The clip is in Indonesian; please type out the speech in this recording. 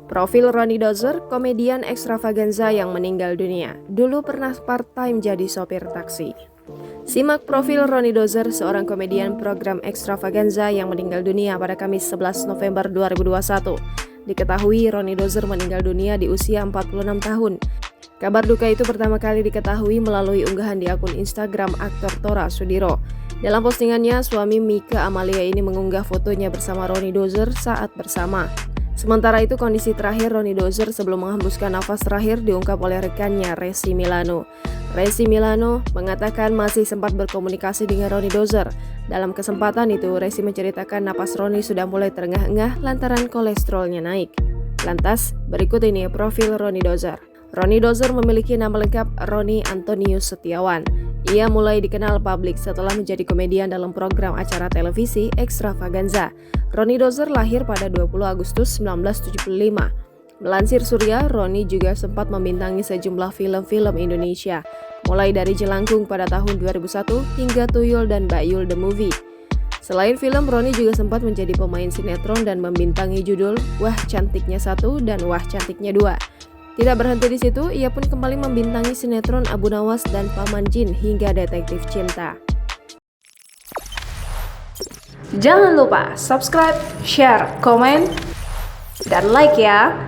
Profil Ronnie Dozer, komedian ekstravaganza yang meninggal dunia. Dulu pernah part-time jadi sopir taksi. Simak profil Ronnie Dozer, seorang komedian program ekstravaganza yang meninggal dunia pada Kamis 11 November 2021. Diketahui Ronnie Dozer meninggal dunia di usia 46 tahun. Kabar duka itu pertama kali diketahui melalui unggahan di akun Instagram aktor Tora Sudiro. Dalam postingannya, suami Mika Amalia ini mengunggah fotonya bersama Ronnie Dozer saat bersama. Sementara itu, kondisi terakhir Ronnie Dozer sebelum menghembuskan nafas terakhir diungkap oleh rekannya Resi Milano. Resi Milano mengatakan masih sempat berkomunikasi dengan Ronnie Dozer. Dalam kesempatan itu, Resi menceritakan napas Ronnie sudah mulai terengah-engah lantaran kolesterolnya naik. Lantas, berikut ini profil Ronnie Dozer. Ronnie Dozer memiliki nama lengkap Roni Antonius Setiawan. Ia mulai dikenal publik setelah menjadi komedian dalam program acara televisi Ekstravaganza. Ronnie Dozer lahir pada 20 Agustus 1975. Melansir Surya, Ronnie juga sempat membintangi sejumlah film-film Indonesia, mulai dari Jelangkung pada tahun 2001 hingga Tuyul dan Bayul The Movie. Selain film, Ronnie juga sempat menjadi pemain sinetron dan membintangi judul Wah Cantiknya 1 dan Wah Cantiknya 2. Tidak berhenti di situ, ia pun kembali membintangi sinetron Abu Nawas dan Paman Jin hingga Detektif Cinta. Jangan lupa subscribe, share, komen, dan like ya!